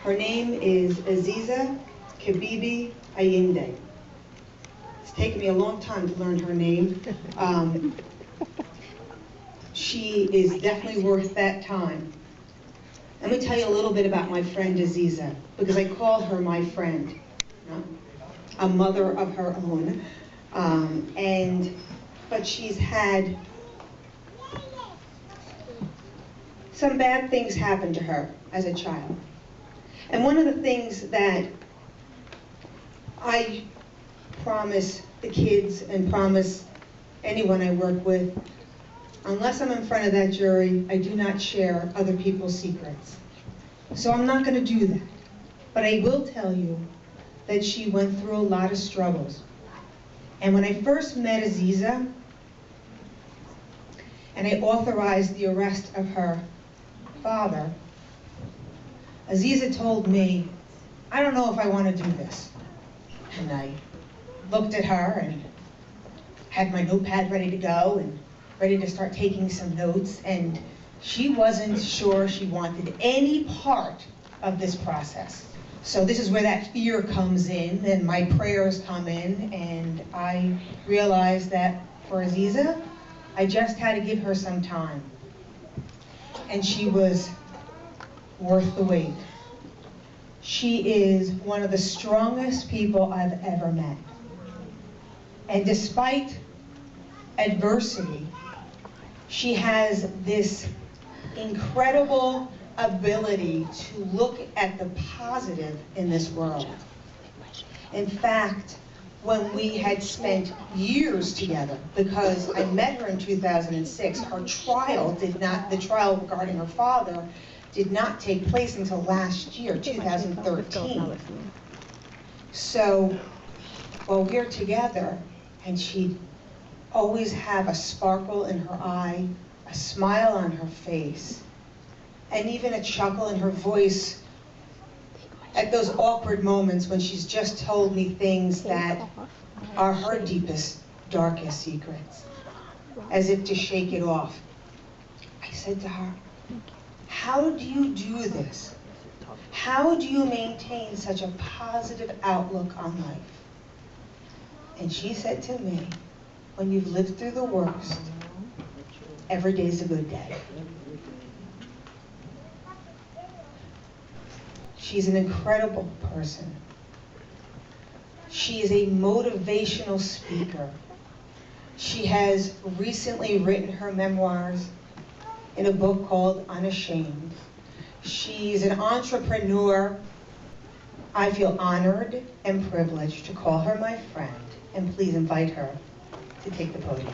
Her name is Aziza Kibibi Ayinde. It's taken me a long time to learn her name. She is definitely worth that time. Let me tell you a little bit about my friend Aziza, because I call her my friend, a mother of her own. But she's had some bad things happen to her as a child. And one of the things that I promise the kids and promise anyone I work with, unless I'm in front of that jury, I do not share other people's secrets. So I'm not going to do that. But I will tell you that she went through a lot of struggles. And when I first met Aziza, and I authorized the arrest of her father, Aziza told me, I don't know if I want to do this. And I looked at her and had my notepad ready to go and ready to start taking some notes, and she wasn't sure she wanted any part of this process. So this is where that fear comes in, and my prayers come in, and I realized that for Aziza, I just had to give her some time. And she was worth the wait. She is one of the strongest people I've ever met. And despite adversity, she has this incredible ability to look at the positive in this world. In fact, when we had spent years together, because I met her in 2006, her trial the trial regarding her father did not take place until last year, 2013. So, while we're together, and she'd always have a sparkle in her eye, a smile on her face, and even a chuckle in her voice at those awkward moments when she's just told me things that are her deepest, darkest secrets, as if to shake it off. I said to her, how do you do this? How do you maintain such a positive outlook on life? And she said to me, when you've lived through the worst, every day's a good day. She's an incredible person. She is a motivational speaker. She has recently written her memoirs in a book called Unashamed. She's an entrepreneur. I feel honored and privileged to call her my friend, and please invite her to take the podium.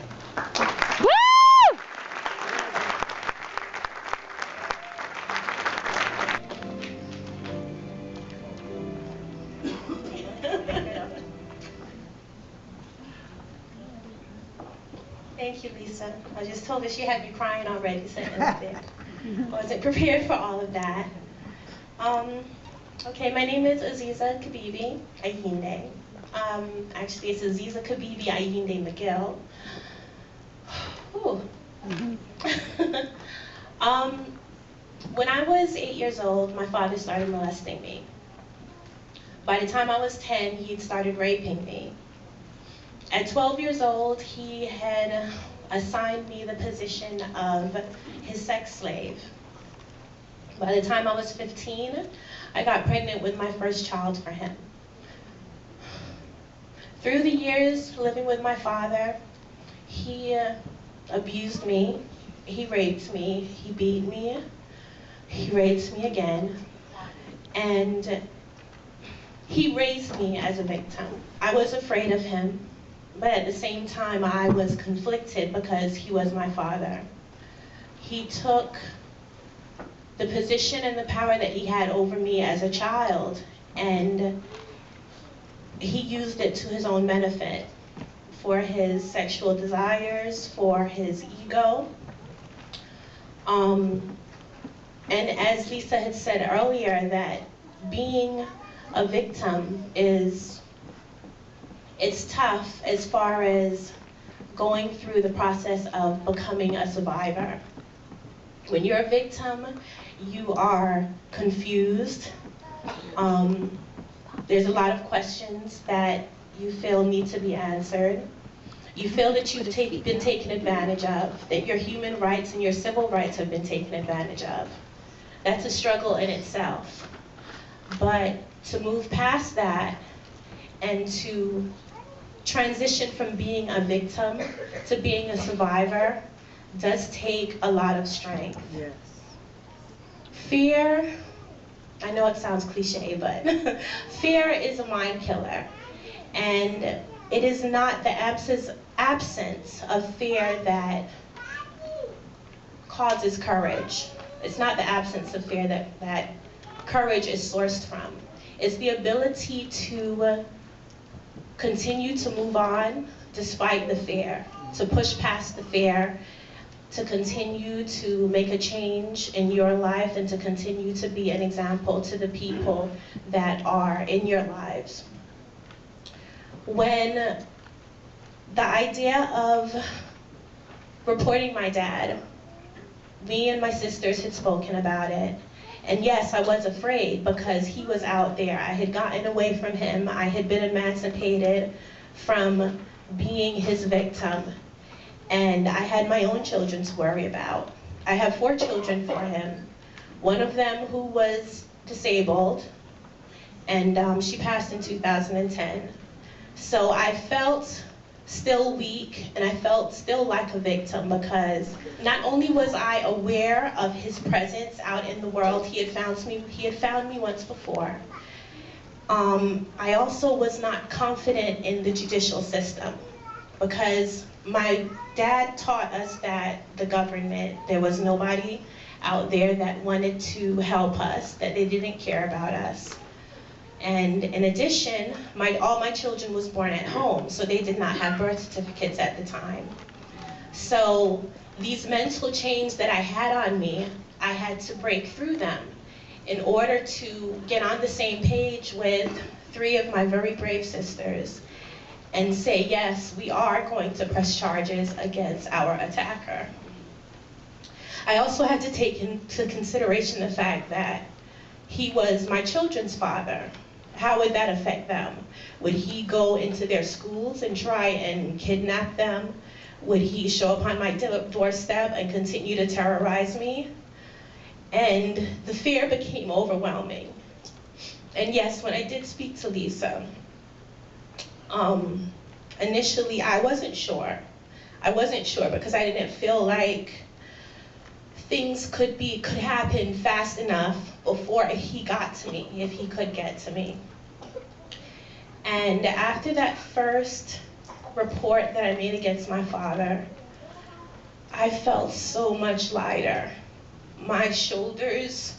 Thank you, Lisa. I just told her she had me crying already sitting up there. I wasn't prepared for all of that. Okay, my name is Aziza Kibibi Ayinde. Actually, it's Aziza Kibibi Ayinde McGill. When I was 8 years old, my father started molesting me. By the time I was 10, he'd started raping me. At 12 years old, he had assigned me the position of his sex slave. By the time I was 15, I got pregnant with my first child for him. Through the years living with my father, he abused me, he raped me, he beat me, he raped me again, and he raised me as a victim. I was afraid of him, but at the same time I was conflicted because he was my father. He took the position and the power that he had over me as a child, and he used it to his own benefit, for his sexual desires, for his ego. And as Lisa had said earlier, that being a victim it's tough as far as going through the process of becoming a survivor. When you're a victim, you are confused, There's a lot of questions that you feel need to be answered. You feel that you've been taken advantage of, that your human rights and your civil rights have been taken advantage of. That's a struggle in itself. But to move past that and to transition from being a victim to being a survivor does take a lot of strength. Yes. Fear, I know it sounds cliche, but fear is a mind killer. And it is not the absence of fear that causes courage. It's not the absence of fear that courage is sourced from. It's the ability to continue to move on despite the fear, to push past the fear, to continue to make a change in your life and to continue to be an example to the people that are in your lives. When the idea of reporting my dad, me and my sisters had spoken about it. And yes, I was afraid because he was out there. I had gotten away from him. I had been emancipated from being his victim. And I had my own children to worry about. I have 4 children for him. One of them who was disabled, and she passed in 2010. So I felt still weak, and I felt still like a victim because not only was I aware of his presence out in the world, he had found me once before. I also was not confident in the judicial system because my dad taught us that the government, there was nobody out there that wanted to help us, that they didn't care about us. And in addition, all my children was born at home, so they did not have birth certificates at the time. So these mental chains that I had on me, I had to break through them in order to get on the same page with 3 of my very brave sisters and say, yes, we are going to press charges against our attacker. I also had to take into consideration the fact that he was my children's father. How would that affect them? Would he go into their schools and try and kidnap them? Would he show up on my doorstep and continue to terrorize me? And the fear became overwhelming. And yes, when I did speak to Lisa, initially I wasn't sure. I wasn't sure because I didn't feel like things could happen fast enough before he got to me, if he could get to me. And after that first report that I made against my father, I felt so much lighter. My shoulders,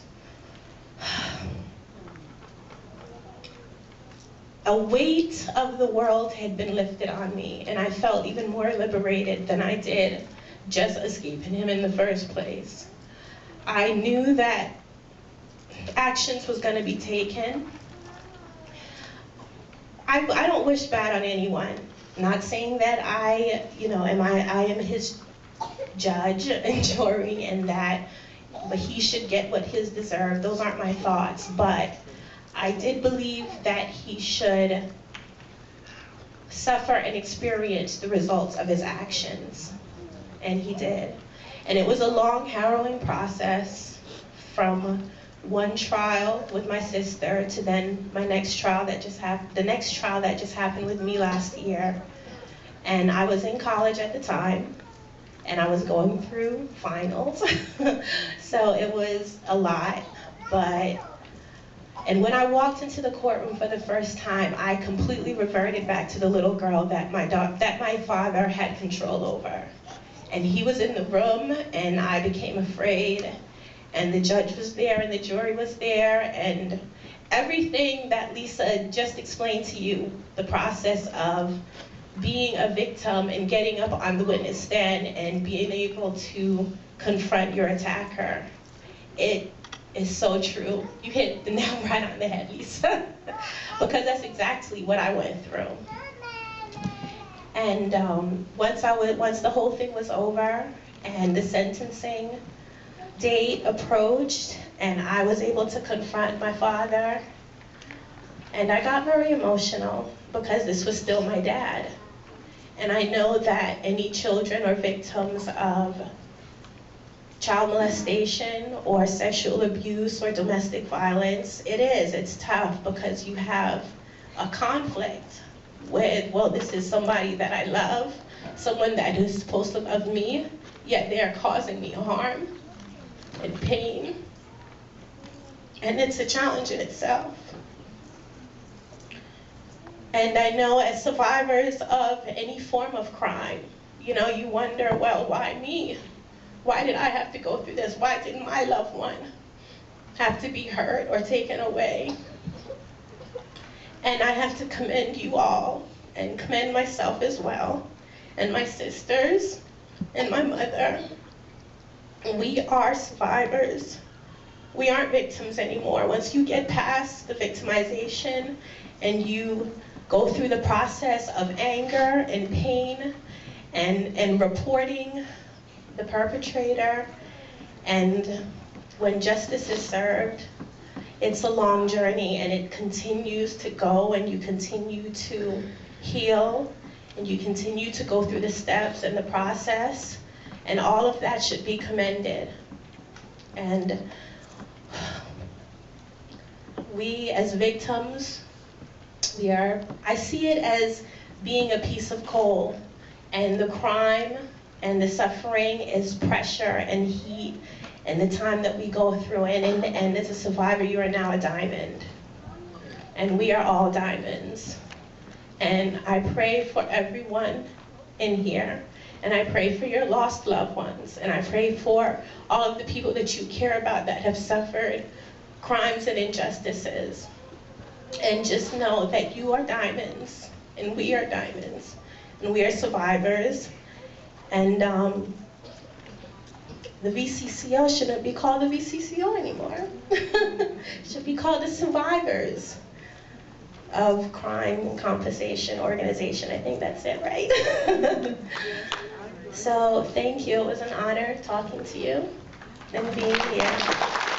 a weight of the world had been lifted on me, and I felt even more liberated than I did just escaping him in the first place. I knew that actions was going to be taken. I don't wish bad on anyone. Not saying that I am his judge and jury and that but he should get what his deserved. Those aren't my thoughts, but I did believe that he should suffer and experience the results of his actions, and he did. And it was a long, harrowing process from one trial with my sister to then my next trial that just happened, the next trial that just happened with me last year. And I was in college at the time, and I was going through finals. So it was a lot, and when I walked into the courtroom for the first time, I completely reverted back to the little girl that my father had control over. And he was in the room, and I became afraid, and the judge was there, and the jury was there, and everything that Lisa just explained to you, the process of being a victim and getting up on the witness stand and being able to confront your attacker. It is so true. You hit the nail right on the head, Lisa, because that's exactly what I went through. And once the whole thing was over and the sentencing date approached and I was able to confront my father, And I got very emotional because this was still my dad. And I know that any children or victims of child molestation or sexual abuse or domestic violence, it's tough because you have a conflict with, well, this is somebody that I love, someone that is supposed to love me, yet they're causing me harm and pain. And it's a challenge in itself. And I know as survivors of any form of crime, you know, you wonder, well, why me? Why did I have to go through this? Why didn't my loved one have to be hurt or taken away? And I have to commend you all and commend myself as well, and my sisters and my mother. We are survivors. We aren't victims anymore. Once you get past the victimization and you go through the process of anger and pain and reporting the perpetrator, and when justice is served, it's a long journey, and it continues to go, and you continue to heal, and you continue to go through the steps and the process, and all of that should be commended. And we as victims, I see it as being a piece of coal, and the crime and the suffering is pressure and heat and the time that we go through. And in the end, as a survivor, you are now a diamond. And we are all diamonds. And I pray for everyone in here. And I pray for your lost loved ones. And I pray for all of the people that you care about that have suffered crimes and injustices. And just know that you are diamonds, and we are diamonds, and we are survivors. And the VCCO shouldn't be called the VCCO anymore. It should be called the Survivors of Crime and Compensation Organization. I think that's it, right? So thank you. It was an honor talking to you and being here.